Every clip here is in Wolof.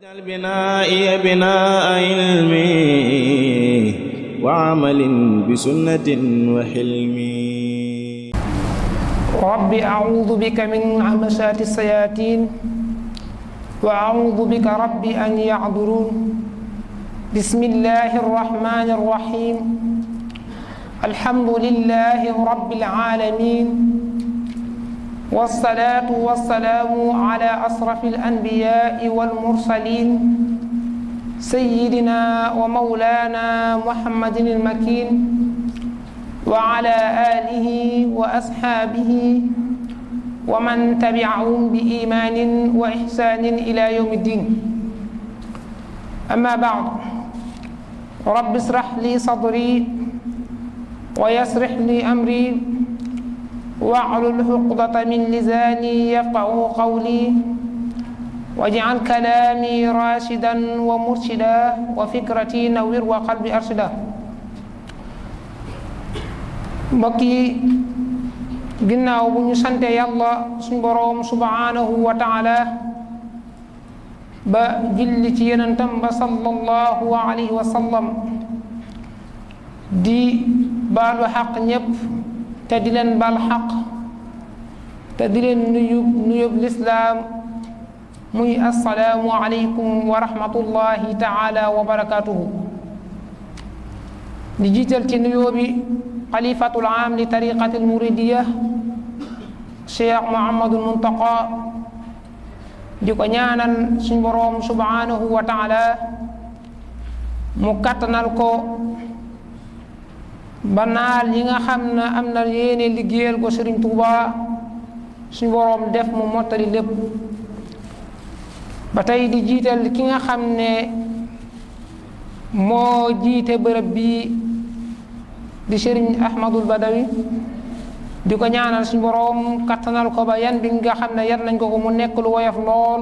واجعل بنائي بناء علم وعمل بسنة وحلم. رب أعوذ بك من همسات الشياطين وأعوذ بك رب أن يحضرون. بسم الله الرحمن الرحيم. الحمد لله رب العالمين، والصلاة والسلام على أشرف الأنبياء والمرسلين سيدنا ومولانا محمد المكين وعلى آله وأصحابه ومن تبعهم بإيمان وإحسان إلى يوم الدين. أما بعد، رب اشرح لي صدري ويسر لي أمري واحلل عقدة من لساني يفقهوا قولي واجعل كلامي راشدا ومرشدا وفكرتي نوير وقلبي أرشدا. mbokk yi, ginnaaw bu ñu sante yàlla suñ boroom subhanahu wa taala ba julli ci yonentam ba sallallahu alayhi wa sallam, di baalu xaq ñépp te di leen baal xaq te di leen nuyub lislaam muy assalaamu aleykum wa rahmatullahi taala wa barakatuhu. di jiital ci nuyoo bi xalifatul aam li tariqatil muridiya cheikh Muhammadul Muntaqa, di ko ñaanal suñ boroom subhanahu wa taala mu kattanal ko ba naal yi nga xam ne am na yéene liggéeyal ko Sëriñ Tuuba suñ boroom def mu mottali lépp. ba tey di jiital ki nga xam ne moo jiite bërëb bii di Sëriñ Ahmadul Badawi, di ko ñaanal suñ boroom kattanal ko ba yan bi nga xam ne yan nañ ko mu nekk lu woyof lool,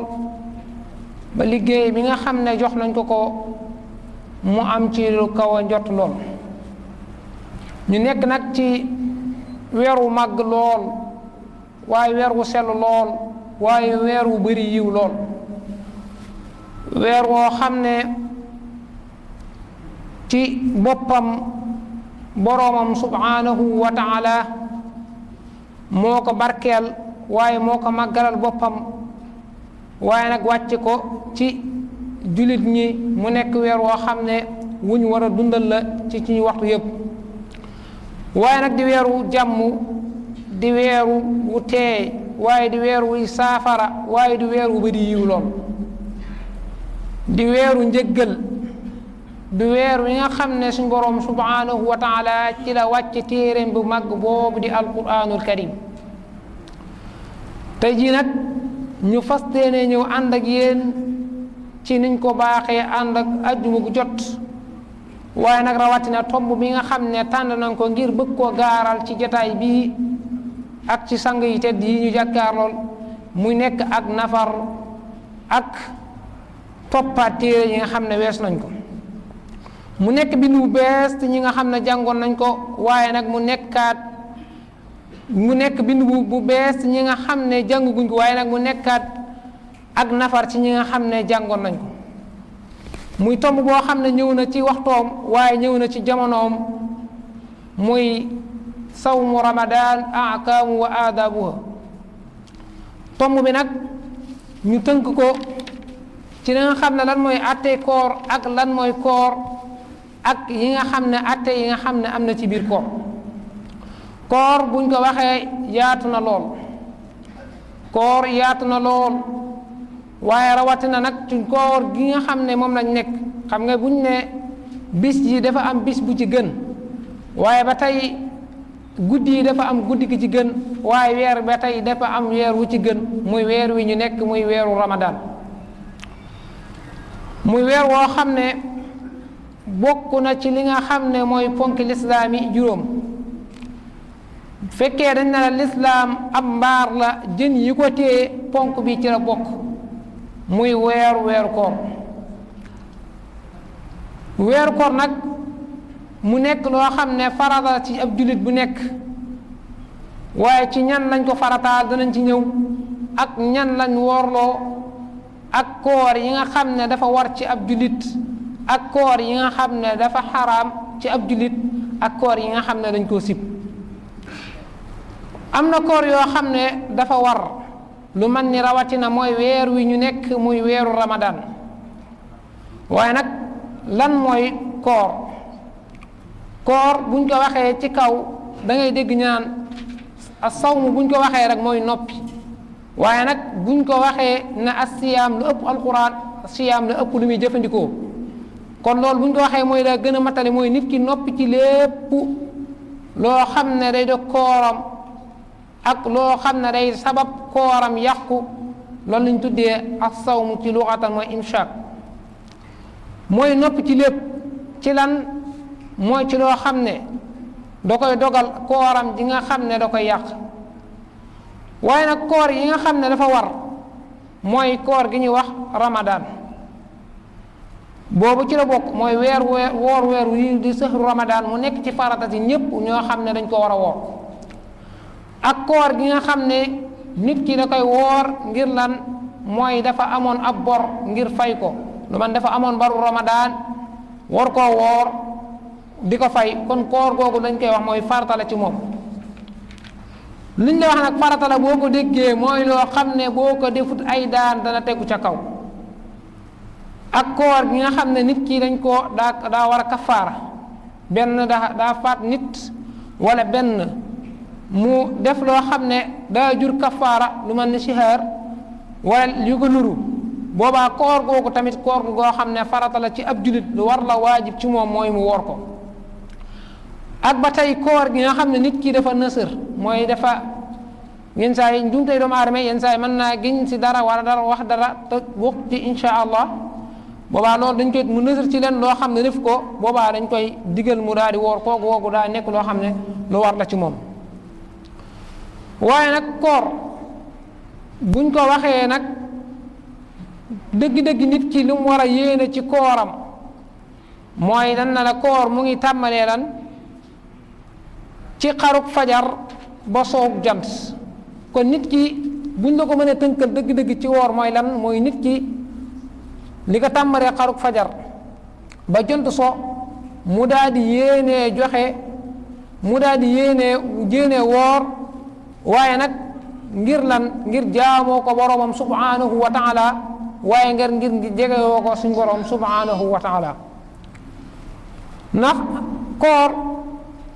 ba liggéey bi nga xam ne jox nañ ko mu am ci lu kaw a njott lool. ñu nekk nag ci weer wu màgg lool, waaye weer wu sell lool, waaye weer wu bari yiw lool, weer woo xam ne ci boppam boroomam subhanahu wa taala moo ko barkeel, waaye moo ko màggalal boppam, waaye nag wàcce ko ci jullit ñi mu nekk weer woo xam ne wu ñu war a dundal la ci ñu waxtu yépp. waaye nag di weeru jàmm, di weeru wu teey, waaye di weeru wuy saafara, waaye di weeru bari yiw lool, di weeru njëggal, di weer wi nga xam ne suñ boroom subhanahu wa taala ci la wàcc téeréem bu mag boobu di alquranul karim. tey jii nag ñu fas yéene ñëw ànd ak yéen ci niñ ko baaxee ànd ak ajjuma gu jot, waaye nag rawatina tomb bi nga xam ne tànn nañ ko ngir bëgg koo gaaral ci jotaay bii ak ci sang yi tedd yi ñu jàkkaar lool, muy nekk ak nafar ak toppaat téere yi nga xam ne wees nañ ko. mu nekk bind bu bees te ñi nga xam ne jàngoon nañ ko, waaye nag mu nekk bind bu bees ñi nga xam ne jànguguñ ko, waaye nag mu nekkaat ak nafar ci ñi nga xam ne jàngoon nañ ko. muy tomb boo xam ne ñëw na ci waxtoom, waaye ñëw na ci jamonoom, muy sawmu ramadan ahkaamu wa aadaabuha. tomb bi nag ñu tënk ko ci li nga xam ne lan mooy àttee koor ak lan mooy koor, ak yi nga xam ne àtte yi nga xam ne am na ci biir koor. koor buñ ko waxee yaatu na lool, koor yaatu na lool, waaye rawatina nag ci koor gi nga xam ne moom lañ nekk. xam nga buñ ne bis yi dafa am bis bu ci gën, waaye ba tey guddi yi dafa am guddi gi ci gën, waaye weer ba tey dafa am weer wu ci gën, muy weer wi ñu nekk muy weeru Ramadan. muy weer woo xam ne bokk na ci li nga xam ne mooy ponki lislaam yi juróom. fekkee dañ ne la lislaam ab mbaar la, jën yi ko téye ponk bi ci la bokk, muy weeru koor. weeru koor nag mu nekk loo xam ne farata ci ab jullit bu nekk, waaye ci ñan lañ ko farataal danañ ci ñëw, ak ñan lañ woorloo, ak koor yi nga xam ne dafa war ci ab jullit ak koor yi nga xam ne dafa xaraam ci ab jullit ak koor yi nga xam ne dañ koo sib am na koor yoo xam ne dafa war lu man ni rawatina mooy weer wi ñu nekk muy weeru Ramadan waaye nag lan mooy koor buñ ko waxee ci kaw da ngay dégg ñu naan as-sawm buñ ko waxee rek mooy noppi waaye nag buñ ko waxee ne as-siyaam lu ëpp alquran siyaam lu ëpp lu muy jëfandikoo kon loolu buñ ko waxee mooy la gën a matale mooy nit ki noppi ci lépp loo xam ne day dog kooram ak loo xam ne day sabab kooram yàqu loolu lañ tuddee as-sawm ci luxatan mooy imsaak mooy noppi ci lépp ci lan mooy ci loo xam ne da koy dogal kooram ji nga xam ne da koy yàq waaye nag koor yi nga xam ne dafa war mooy koor gi ñuy wax Ramadan boobu ci la bokk mooy weer wi di sëxru Ramadan mu nekk ci farata si ñépp ñoo xam ne dañ ko war a woor ak koor gi nga xam ne nit ki da koy woor ngir lan mooy dafa amoon ab bor ngir fay ko lu man dafa amoon baru Ramadan war koo woor di ko fay kon koor googu dañ koy wax mooy farata la ci moom liñ la wax nag farata la boo ko déggee mooy loo xam ne boo ko defut ay daan dana tegu ca kaw ak koor gi nga xam ne nit ki dañ koo daa war a kafaara benn daa faat nit wala benn mu def loo xam ne daa jur kafaara lu mel ni sihaar wala yu ko nuru boobaa koor googu tamit koor goo xam ne farata la ci ab julit lu war la waajib ci moom mooy mu woor ko ak ba tey koor gi nga xam ne nit ki dafa nësër mooy dafa yenn saa yi njumtey doomu aadama yenn saa yi mën naa giñ si dara wala dara wax dara te bokk ci insha allah boobaa loolu dañ koy mu nësër ci leen loo xam ne def ko boobaa dañ koy digal mu daal di woor kooku woogu daa nekk loo xam ne lu war la ci moom waaye nag koor buñ ko waxee nag dëgg-dëgg nit ki lu mu war a yéene ci kooram mooy dan na la koor mu ngi tàmbalee lan ci xaruk fajar ba soog jant kon nit ki buñ la ko mënee tënkal dëgg-dëgg ci woor mooy lan mooy nit ki li ko tàmbalee xaruk fajar ba jant so mu daal di yéenee joxe mu daal di yéenee woor waaye nag ngir lan ngir jaamoo ko boroomam subhanahu wa taala waaye ngir jegewoo ko suñ boroom subhanahu wa taala ndax koor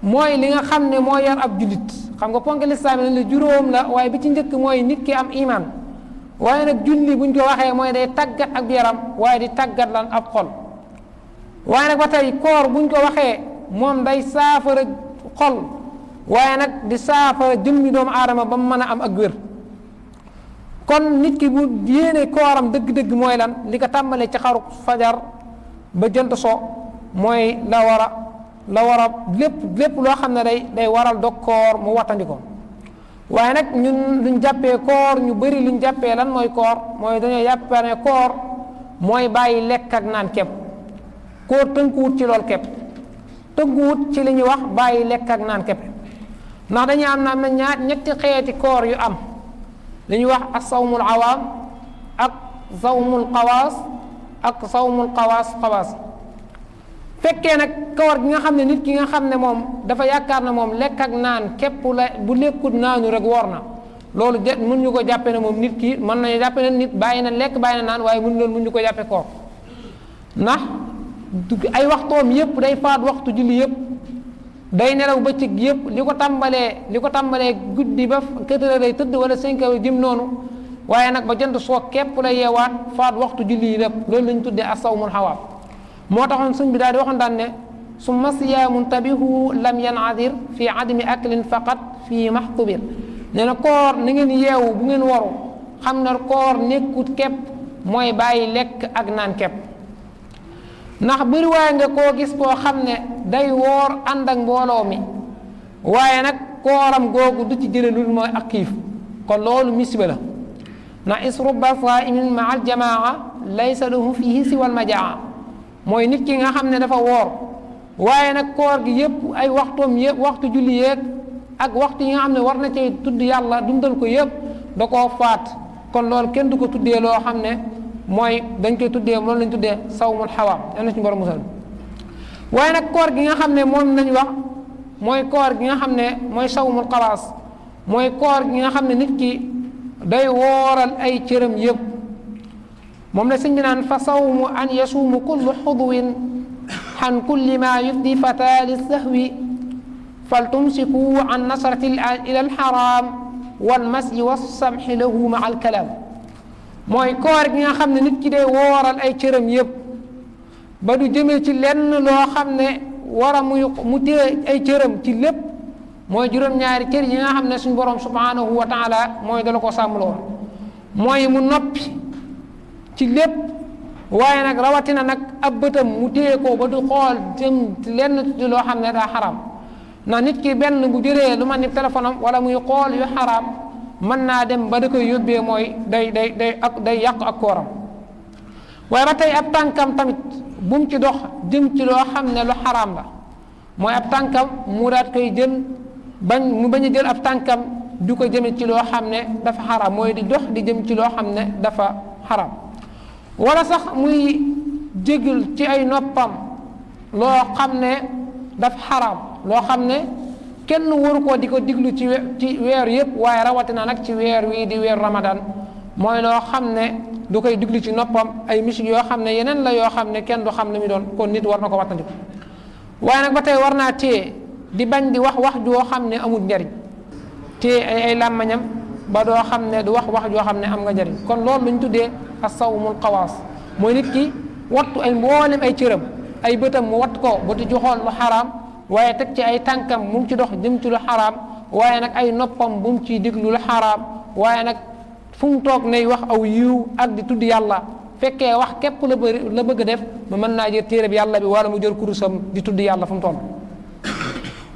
mooy li nga xam ne moo yar ab jullit xam nga ponk lislaam yi la juróom la waaye bi ci njëkk mooy nit ki am iman waaye nag julli buñ ko waxee mooy day tàggat ak yaram waaye di tàggat lan ab xol waaye nag ba tey koor buñ ko waxee moom day saafara xol waaye nag di saafara jëmmi doomu aadama ba mu mën a am ak wér kon nit ki bu yéene kooram dëgg-dëgg mooy lan li ko tàmbalee ci xaru fajar ba jant so mooy la war a lépp loo xam ne day waral dog koor mu wattandi ko waaye nag ñun luñ jàppee koor ñu bëri luñ jàppee lan mooy koor mooy dañoo jàppee ne koor mooy bàyyi lekk ak naan képp koor tënkuwut ci lool képp tënkuwut ci li ñuy wax bàyyi lekk ak naan képp ndax dañuy am na ñetti xeeti koor yu am li ñuy wax ak sawmul awaam ak sawmul xawaas ak sawmul xawaas fekkee nag koor gi nga xam ne nit ki nga xam ne moom dafa yaakaar na moom lekk ak naan képp la bu lekkut naanu rek woor na loolu mën ñu ko jàppe ne moom nit ki mën nañu jàppe ne nit bàyyi na lekk bàyyi na naan waaye mën ñu ko jàppe koor ndax ay waxtoom yépp day faat waxtu julli yépp day nelaw bëccëg yépp li ko tàmbalee guddi ba 4 heures lay tëdd wala 5 heures jëm noonu waaye nag ba jant soo képp la yeewaat faat waxtu julli yi lépp loolu lañ tuddee as-sawmul hawaam moo taxoon sëñ bi daal di waxoon daan ne summa siyaamun tabihu lam yanadir fi adami aklin faqat fii maxtubir nee na koor na ngeen yeewu bu ngeen waru xam ne koor nekkut képp mooy bàyyi lekk ak naan képp ndax bëri waaye nga koo gis koo xam ne day woor ànd ak mbooloo mi waaye nag kooram googu du ci jële lul mooy ak xiif kon loolu misiba la na isruba saimin ma al jamaa laysa lahu fihi siwal majaa mooy nit ki nga xam ne dafa woor waaye nag koor gi yépp ay waxtoom yépp waxtu julli yeeg ak waxtu yi nga xam ne war na cay tudd yàlla dundal ko yépp da koo faat kon loolu kenn du ko tuddee loo xam ne mooy dañ koy tuddee loolu lañ tuddee sawmul xawaam yal na ci borom musal. waaye nag koor gi nga xam ne moom lañ wax mooy koor gi nga xam ne mooy sawmul xalaas mooy koor gi nga xam ne nit ki day wooral ay cëram yëpp moom la sëñ bi naan fa sawmu an yasuumu kullu xudwin xan kulli ma yufdi fata li sahwi fal tumsiku an nasrati ila alxaram walmasyi wassamxi lahu maa alkalaam mooy koor gi nga xam ne nit ki day wooral ay cëram yëpp ba du jëmee ci lenn loo xam ne war a mu téye ay cëram ci lépp mooy juróom-ñaari cër yi nga xam ne suñu borom subhanahu wa taala mooy dala ko sàmmloo mooy mu noppi ci lépp waaye nag rawatina nag ab bëtam mu téye ko ba du xool jëm lenn ci loo xam ne daa xaram ndax nit ki benn bu jëlee lu ma ni téléphone am wala muy xool yu xaram mën naa dem ba da koy yóbbee mooy day yàq ak kooram waaye ba tey ab tànkam tamit bu mu ci dox jëm ci loo xam ne lu xaraam la mooy ab tànkam mu daat koy jël mu bañ a jël ab tànkam du ko jëme ci loo xam ne dafa xaraam mooy di dox di jëm ci loo xam ne dafa xaraam wala sax muy jégul ci ay noppam loo xam ne dafa xaraam loo xam ne kenn waru ko di ko diglu ci weer yëpp waaye rawatina nag ci weer wii di weer Ramadan mooy loo xam ne du koy diglu ci noppam ay musique yoo xam ne yeneen la yoo xam ne kenn du xam ne mi doon kon nit war na ko wattandiku waaye nag ba tey war naa téye di bañ di wax joo xam ne amul njariñ téye ay làmmañam ba doo xam ne du wax joo xam ne am nga njariñ kon loolu lu ñu tuddee as-sawmul xawaas mooy nit ki wattu ay mboolem ay cëram ay bëtam mu watt ko ba du ci xool lu xaraam waaye teg ci ay tànkam mu ngi ci dox jëm ci lu xaraam waaye nag ay noppam bu mu ciy diglu lu xaraam waaye nag fu mu toog nay wax aw yiw ak di tudd yàlla fekkee wax képp la bëgg a def ba mën naa jël téere bi yàlla bi wala mu jël kurusam di tudd yàlla fu mu toll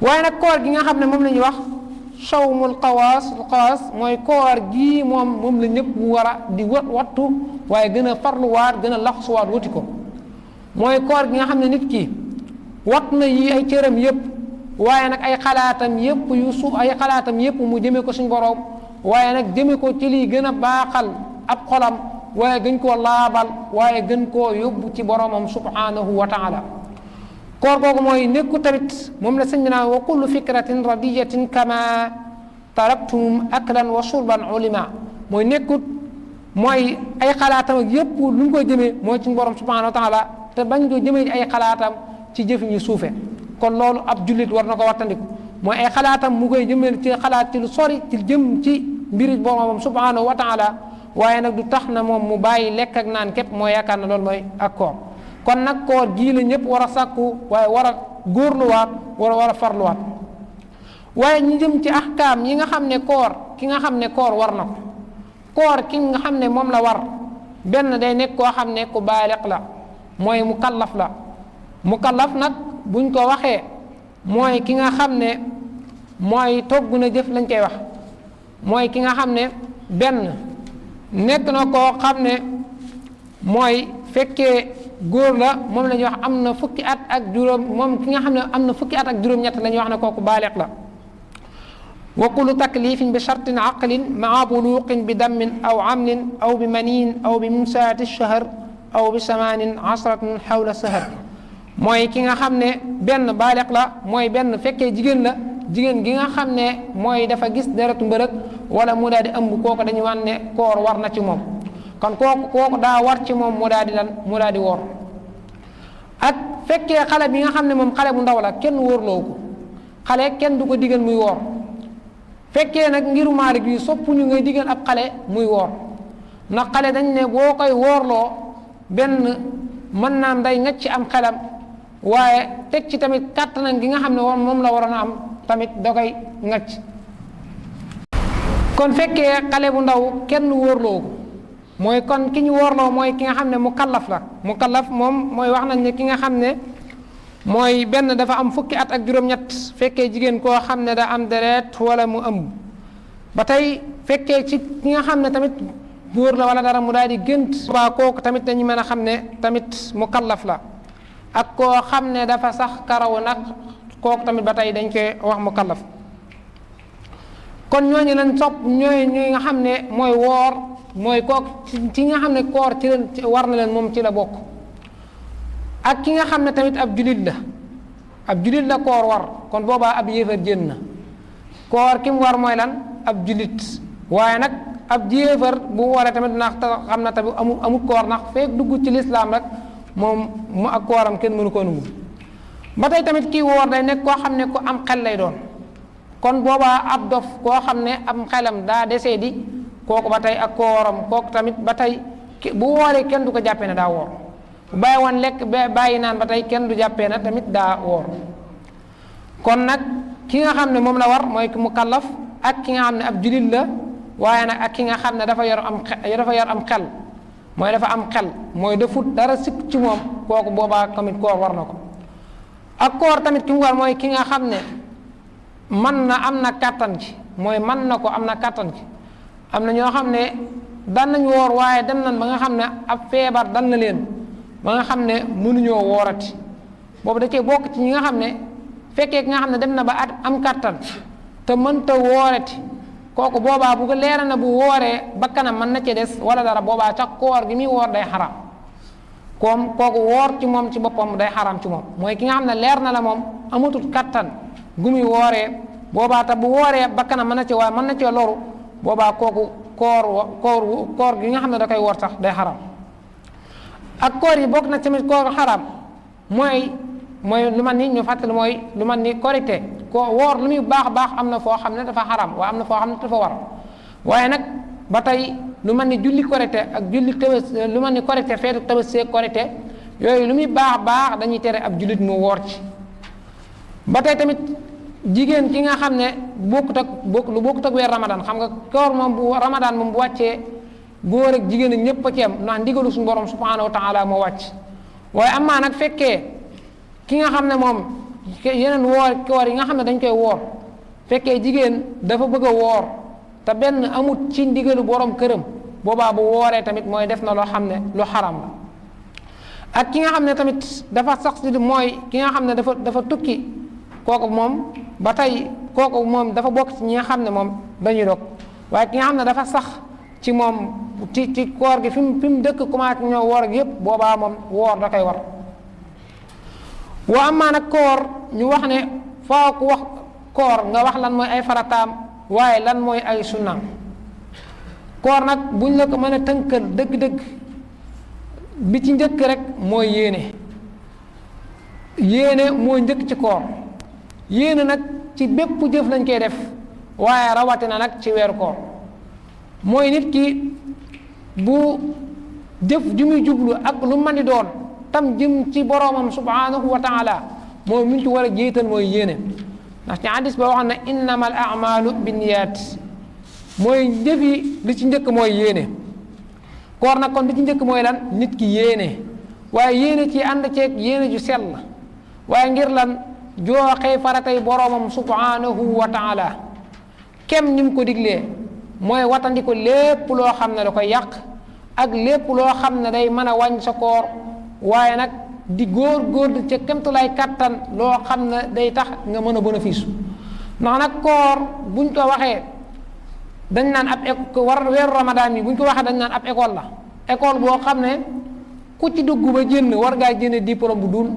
waaye nag koor gi nga xam ne moom la ñuy wax sawmul xawaas mooy koor gii moom la ñëpp mu war a di wattu waaye gën a farluwaat gën a laxsuwaat wuti ko mooy koor gi nga xam ne nit ki wat na yi ay cëram yëpp waaye nag ay xalaatam yëpp mu jëmee ko suñ boroom waaye nag jëme ko ci lii gën a baaxal ab xolam waaye gën koo laabal waaye gën koo yóbbu ci boromam subhanahu wa taala koor googu mooy nekku tamit moom la sëñ bi naan wa kullu fikratin radiyatin kama taraktum aklan wa shurban ulima mooy nekkut mooy ay xalaatam ak yëpp lu ñu koy jëmee mooy ci borom subhanahu wa taala te bañ ko jëmee ci ay xalaatam ci jëf ñu suufe kon loolu ab jullit war na ko wattandiku mooy ay xalaatam mu koy jëmee ci xalaat ci lu sori ci jëm ci mbiri boromam subhanahu wa taala waaye nag du tax na moom mu bàyyi lekk ak naan képp mooy yaakaar na loolu mooy ak koor kon nag koor gii la ñëpp war a sàkku waaye war a góorluwaat war a farluwaat waaye ñu jëm ci ahkaam yi nga xam ne koor ki nga xam ne koor war na ko koor ki nga xam ne moom la war benn day nekk koo xam ne ku baaliq la mooy mukallaf la mukallaf nag buñ ko waxee mooy ki nga xam ne mooy togg na jëf lañ koy wax mooy ki nga xam ne benn nekk na koo xam ne mooy fekkee góor la moom la ñuy wax am na fukki at ak juróom moom ki nga xam ne am na fukki at ak juróom-ñett la ñuy wax ne kooku baaliq la wa kullu taklifin bi shartin aqlin maa buluqin bi dammin aw amlin aw bi maniin aw bi mumsaati shahr aw bi samanin asratin xawla sahar mooy ki nga xam ne benn baaliq la mooy benn fekkee jigéen la jigéen gi nga xam ne mooy dafa gis deretu mbërëg wala mu daal di ëmb kooku dañuy wan ne koor war na ci moom kon kooku daa war ci moom mu daal di woor ak fekkee xale bi nga xam ne moom xale bu ndaw la kenn wóorloo ko xale kenn du ko digal muy woor fekkee nag ngiru Maalik bi soppuñu ngay digal ab xale muy woor ndax xale dañ ne boo koy woorloo benn mën naam day ngacc am xelam waaye teg ci tamit kàttanam gi nga xam ne moom la waroon a am tamit da koy ngacc kon fekkee xale bu ndaw kenn wóorloo ko mooy kon ki ñu woorloo mooy ki nga xam ne mukallaf la mukallaf moom mooy wax nañ ne ki nga xam ne mooy benn dafa am fukki at ak juróom-ñett fekkee jigéen koo xam ne da am deret wala mu ëmb ba tey fekkee ci ki nga xam ne tamit góor la wala dara mu daal di gént ba kooku tamit dañu mën a xam ne tamit mukallaf la ak koo xam ne dafa sax karaw nag kooku tamit ba tey dañ koy wax mukallaf kon ñooñu lañ sopp ñooy nga xam ne mooy woor mooy kook ci nga xam ne koor ci war na leen moom ci la bokk. ak ki nga xam ne tamit ab julit la koor war kon boobaa ab yéefar jën na koor ki mu war mooy lan ab julit waaye nag ab yéefar bu wooree tamit ndax xam na tamit amul koor ndax feek dugg ci lislaam rek moom mu ak kooram kenn mënu koo nungu ba tey tamit kii woor day nekk koo xam ne ku am xel lay doon kon boobaa ab dof koo xam ne am xelam daa desee di kooku ba tey ak kooram kooku tamit ba tey bu wooree kenn du ko jàppee ne daa woor bu bàyyi woon lekk bàyyi naan ba tey kenn du jàppee na tamit daa woor kon nag ki nga xam ne moom la war mooy ki mu kallaf ak ki nga xam ne ab julit la waaye nag ak ki nga xam ne dafa yor am xel mooy dafa am xel mooy defut dara sikk ci moom kooku boobaa tamit koor war na ko ak koor tamit ki mu war mooy ki nga xam ne man na am na kàttan ci mooy man na ko am na kàttan ci am na ñoo xam ne dan nañ woor waaye dem nañ ba nga xam ne ab feebar dal na leen ba nga xam ne mënuñoo woorati boobu da cee bokk ci ñi nga xam ne fekkee ki nga xam ne dem na ba at am kàttan te mënta woorati kooku boobaa bu ko leera na bu wooree bakkanam mën na ci des wala dara boobaa ca koor gi muy woor day xaram comme kooku woor ci moom ci boppam day xaram ci moom mooy ki nga xam ne leer na la moom amatul kàttan gu muy wooree boobaa te bu wooree bakkanam mën na ci waaye mën na cee loru boobaa kooku koor gi nga xam ne da koy woor sax day xaram ak koor yi bokk na tamit koor xaram mooy lu man ni ñu fàttali mooy lu man ni korite ko woor lu muy baax baax am na foo xam ne dafa xaram waaye am na foo xam ne dafa war waaye nag ba tey lu man ni julli korite ak julli Tabaski lu man ni korite feetu Tabaski korite yooyu lu muy baax baax dañuy tere ab jullit mu woor ci ba tey tamit jigéen ki nga xam ne lu bokkut ak weer ramadan xam nga koor moom bu ramadan moom bu wàccee góor ak jigéen ak ñëpp a ci am ndax ndigalu suñu borom subhanahu wa taala moo wàcc waaye amaa nag fekkee ki nga xam ne moom yeneen koor yi nga xam ne dañ koy woor fekkee jigéen dafa bëgg a woor te benn amut ci ndigalu borom këram boobaa bu wooree tamit mooy def na loo xam ne lu xaram la ak ki nga xam ne tamit dafa sax si mooy ki nga xam ne dafa tukki kooku moom ba tey kooku moom dafa bokk ci ñi nga xam ne moom dañuy dog waaye ki nga xam ne dafa sax ci moom ci koor gi fi mu dëkk commencé ñoo woor ak yépp boobaa moom woor da koy war wa amaa nag koor ñu wax ne foo ku wax koor nga wax lan mooy ay farataam waaye lan mooy ay sunnaam koor nag buñ la ko mën a tënkal dëgg-dëgg bi ci njëkk rek mooy yéene mooy njëkk ci koor yéene nag ci bépp jëf lañ koy def waaye rawatina nag ci weeru koor mooy nit ki bu jëf ju muy jublu ak lu mën di doon tam jëm ci boroomam subhanahu wa taala mooy mu ci war a jiital mooy yéene ndax ci hadis ba waxoon na innamal a'malu binniyat mooy jëf yi li ci njëkk mooy yéene koor nag kon li ci njëkk mooy lan nit ki yéene waaye yéene ci ànd ceeg yéene ju sell waaye ngir lan jooxee faratay boroomam subhanahu wa taala kem ni mu ko diglee mooy watandi ko lépp loo xam ne da koy yàq ak lépp loo xam ne day mën a wàññ sa koor waaye nag di góor ca kemtulaay kattan loo xam ne day tax nga mën a bénéfice ndax nag koor buñ ko waxee dañ naan ab weeru ramadan yi buñ ko waxee dañ naan ab école la école boo xam ne ku ci dugg ba génn war ngaa génne diplôme bu dul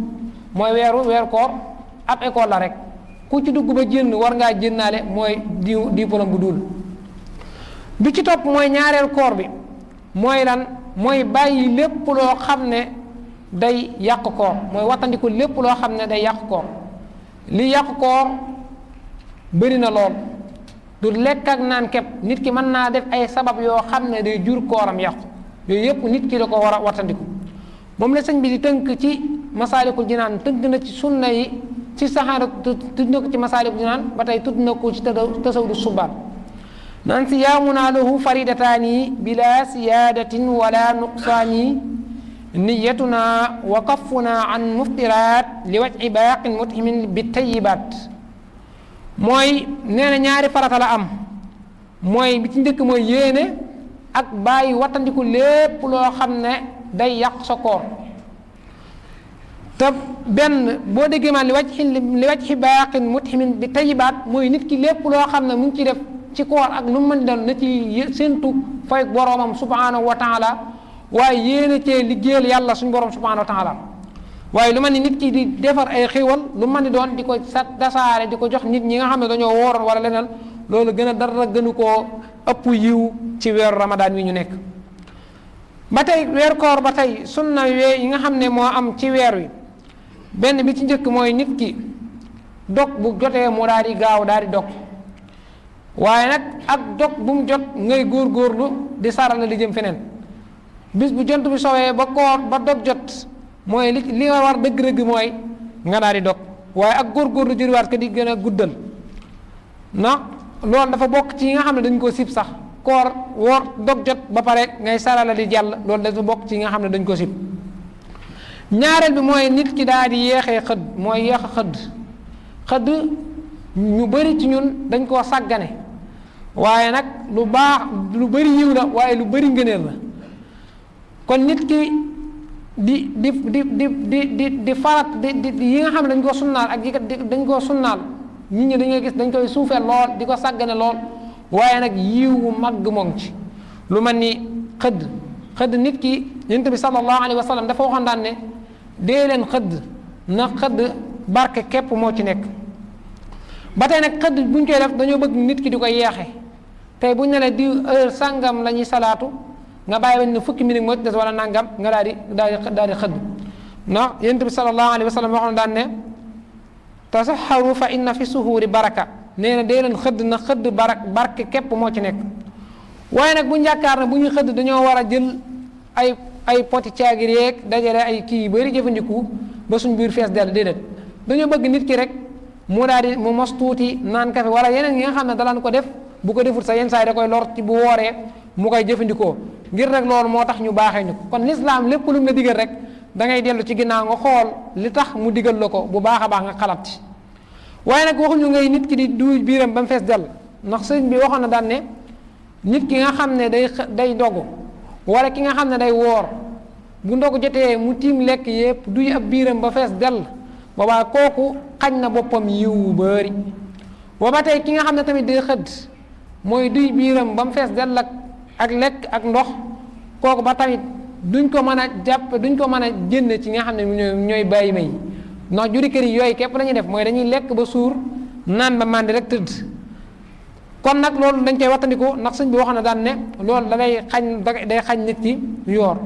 mooy weeru koor ab école la rek ku ci dugg ba génn war ngaa génnaale mooy diplôme bu dul bi ci topp mooy ñaareel koor bi mooy lan mooy bàyyi lépp loo xam ne day yàq koor mooy wattandiku lépp loo xam ne day yàq koor li yàq koor bëri na lool du lekk ak naan képp nit ki mën naa def ay sabab yoo xam ne day jur kooram yàqu yooyu yëpp nit ki da ko war a wattandiku moom la sëñ bi di tënk ci masaalikul jinaan tënk na ci sunna yi ci saxaara tudd na ko ci masaalikul jinaan ba tey tudd na ko ci tasawudu subaan naan siyaamuna lahu faridataani bila siyaadatin wala nuqsaani niyatuna wa kaffuna an muftiraat li wajhi baaqin muthimin bi tayyibaat mooy nee na ñaari farata la am mooy bi ci njëkk mooy yéene ak bàyyi wattandiku lépp loo xam ne day yàq sa koor te benn boo déggee maan li wajhi baaqin muthimin bi tayyibaat mooy nit ki lépp loo xam ne mu ngi ci def ci koor ak nu mu mën doon na ci séentu fay boroomam subhanahu wa taala waaye yéene cee liggéeyal yàlla suñu borom subhanahu wa taala waaye lu mel ni nit ki di defar ay xéewal lu mën ni doon di ko dasaare di ko jox nit ñi nga xam ne dañoo wooroon wala leneen loolu gën a dara gënu koo ëpp yiw ci weeru ramadaan wi ñu nekk. ba tey weer koor ba tey sunna yi nga xam ne moo am ci weer wi benn bi ci njëkk mooy nit ki dog bu jotee mu daal di gaaw daal di dog waaye nag ak dog bu mu jot ngay góorgóorlu di sarala li jëm feneen bis bu jant bi sowee ba koor ba dog jot mooy li nga war dëgg-dëgg mooy nga daal di dog waaye ak góorgóorlu jëriwaat ko di gën a guddal ndax loolu dafa bokk ci yi nga xam ne dañ koo sib sax koor woor dog jot ba pare ngay sarala di jàll loolu dafa bokk ci yi nga xam ne dañ ko sib ñaareel bi mooy nit ki daal di yeexee xëdd mooy yeex a xëdd ñu bari ci ñun dañ koo sàggane waaye nag lu baax lu bari yiw la waaye lu bari ngëneel la kon nit ki di farat di yi nga xam ne dañ koo sunnaal ak dañ koo sunnaal nit ñi dañuy gis dañ koy suufeel lool di ko sàggane lool waaye nag yiw wu màgg moom ci lu mel ni xëdd nit ki yonent bi sallallahu alayhi wa sallam dafa waxoon daan ne dee leen xëdd na xëdd barke képp moo ci nekk ba tey nag xëdd buñ koy def dañoo bëgg nit ki di ko yeexe tey buñ ne la di heure sàngam la ñuy salaatu nga bàyyi ba ne fukki minute moo ci des wala nangam nga daal di xëdd ndax yonent bi sallallahu alayhi wa sallam waxoon daan ne tasaxaru fa inna fi suhuuri baraka nee na dee leen xëdd na xëdd barke képp moo ci nekk waaye nag bu ñu yaakaar ne bu ñuy xëdd dañoo war a jël ay poti caagir yeeg dajale ay kii yu bëri jëfandiku ba suñ biir fees dell déedéet dañoo bëgg nit ki rek mu daal di mu mos tuuti naan kafe wala yeneen yi nga xam ne dalaan ko def bu ko deful sa yenn saa yi da koy lor ci bu wooree mu koy jëfandikoo ngir rek loolu moo tax ñu baaxee ñu ko kon lislaam lépp lu mu la digal rek da ngay dellu ci ginnaaw nga xool li tax mu digal la ko bu baax a baax nga xalaat ci waaye nag waxuñu ngay nit ki di duy biiram ba mu fees dell ndax sëñ bi waxoon na daan ne nit ki nga xam ne day dogu wala ki nga xam ne day woor bu ndogu jotee mu tiim lekk yépp duy ab biiram ba fees dell boobaa kooku xañ na boppam yiw wu bëri booba tey ki nga xam ne tamit day xëdd mooy duy biiram ba mu fees dell ak lekk ak ndox kooku ba tamit duñ ko mën a jàpp duñ ko mën a génn ci nga xam ne ñooy bàyyi may ndax juri kër yi yooyu képp lañuy def mooy dañuy lekk ba suur naan ba màndi rek tëdd kon nag loolu dañ koy wattandiku ndax sëñ bi wax na daan ne loolu day xañ nit ki yoor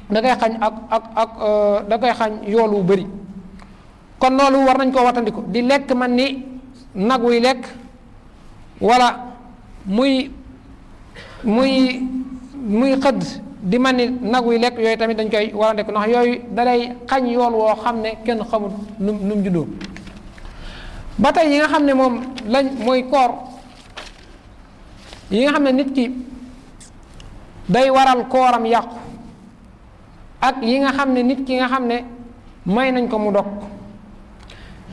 da koy xañ da koy xañ yool wu bëri kon loolu war nañ koo wattandiku di lekk man ni nag wuy lekk wala muy xëdd di man ni nag wuy lekk yooyu tamit dañ koy warandiku ndax yooyu dalay xañ yool woo xam ne kenn xamul nu mu juddoo ba tey yi nga xam ne moom lañ mooy koor yi nga xam ne nit ki day waral kooram yàqu ak yi nga xam ne nit ki nga xam ne may nañ ko mu dog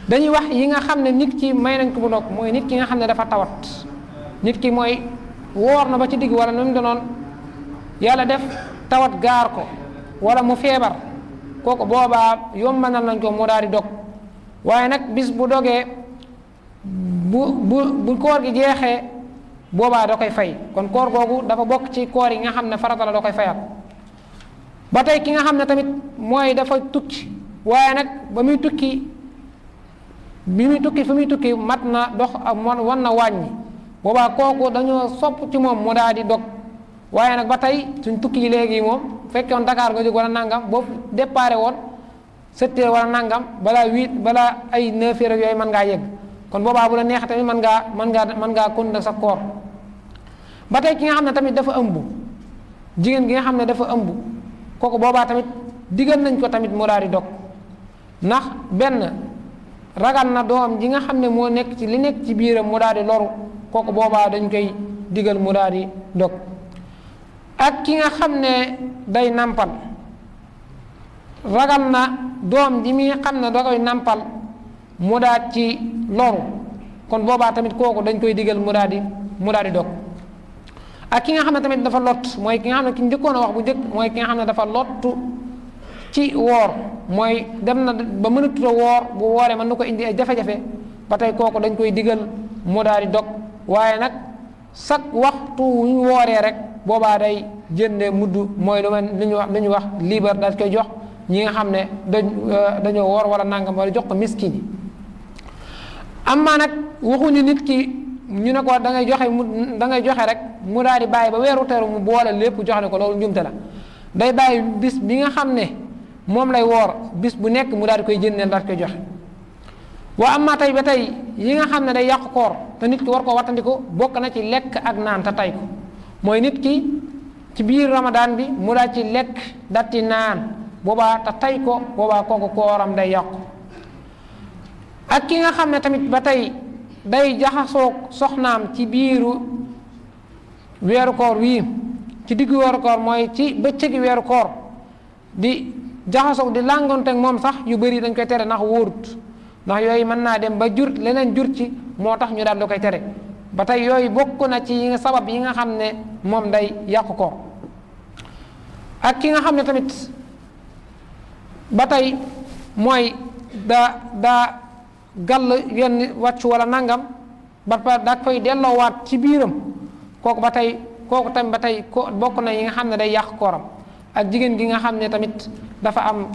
dañuy wax yi nga xam ne nit ki may nañ ko mu dog mooy nit ki nga xam ne dafa tawat nit ki mooy woor na ba ci digg wala nu mu doonoon yàlla def tawat gaar ko wala mu feebar kooku boobaa yombanal nañ ko mu daal di dog waaye nag bis bu dogee bu koor gi jeexee boobaa da koy fay kon koor googu dafa bokk ci koor yi nga xam ne farata la da koy fayat ba tey ki nga xam ne tamit mooy dafa tukki waaye nag bi muy tukki fi muy tukki mat na dox wan na wàññi boobaa kooku dañoo sopp ci moom mu daal di dog waaye nag ba tey suñ tukki yi léegi moom fekkoon Dakar nga jóg wala nangam boo déparé woon 7 heures wala nangam balaa ay 9 heures yooyu mën ngaa yegg kon boobaa bu la neex tamit mën ngaa continuer sa koor ba tey ki nga xam ne tamit dafa ëmb jigéen gi nga xam ne dafa ëmb kooku boobaa tamit digal nañ ko tamit mu daal di dog ndax benn ragal na doom ji nga xam ne moo nekk ci li nekk ci biiram mu daal di loru kooku boobaa dañ koy digal mu daal di dog ak ki nga xam ne day nampal ragal na doom ji mi xam ne da koy nampal mu daal ci loru kon boobaa tamit kooku dañ koy digal mu daal di dog ak ki nga xam ne tamit dafa lot mooy ki nga xam ne ki njëkkoon a wax bu njëkk mooy ki nga xam ne dafa lottu ci woor mooy dem na ba mënatut a woor bu wooree mën na ko indi ay jafe-jafe ba tey kooku dañ koy digal mu daal di dog waaye nag sak waxtu wu ñu wooree rek boobaa day jënde mudd mooy lu ñu wax liibar daal koy jox ñi nga xam ne dañoo woor wala nangam wala jox ko miskin yi. amma nag waxuñu nit ki ñu ne ko da ngay joxe rek mu daal di bàyyi ba weeru teru mu boole lépp jox ko loolu njumte la. day bàyyi bis bi nga xam ne moom lay woor bis bu nekk mu daal di koy jëndeel daal di koy joxe. waa amma tey ba tey yi nga xam ne day yàqu koor te nit ki war koo wattandiku bokk na ci lekk ak naan te tay ko mooy nit ki ci biir Ramadan bi mu daal ci lekk daal ci naan boobaa te tay ko boobaa kooku kooram day yàqu. ak ki nga xam ne tamit ba tey day jaxasoo soxnaam ci biiru weeru koor wii ci diggu weeru koor mooy ci bëccëgi weeru koor di jaxasoo di làngoonte ak moom sax yu bëri dañ koy tere ndax wóorut ndax yooyu mën naa dem ba jur leneen jur ci moo tax ñu daal di koy tere ba tey yooyu bokk na ci sabab yi nga xam ne moom day yàqu koor. ak ki nga xam ne tamit ba tey mooy daa gàll yenn wàccu wala nangam ba daa koy delloowaat ci biiram kooku tamit ba tey bokk na yi nga xam ne day yàq kooram. ak jigéen gi nga xam ne tamit dafa am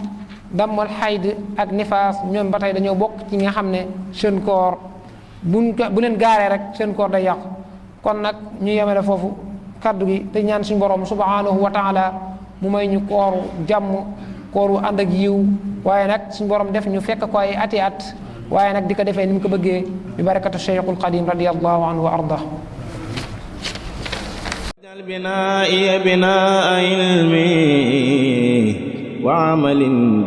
dammul xayd ak nifaas ñoom ba tey dañoo bokk ci nga xam ne seen koor bu leen gaaree rek seen koor day yàqu. kon nag ñu yemale foofu kaddu gi te ñaan suñu borom subhanahu wa taala mu may ñu kooru jàmm kooru ànd ak yiw waaye nag suñu borom def ñu fekk ko ay ati at waaye nag di ko defee ni mu ko bëggee bi barakatu cheikhul qadim radiyallahu anhu wa ardah. بنائي بناء علمي وعمل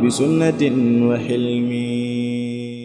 بسنة وحلمي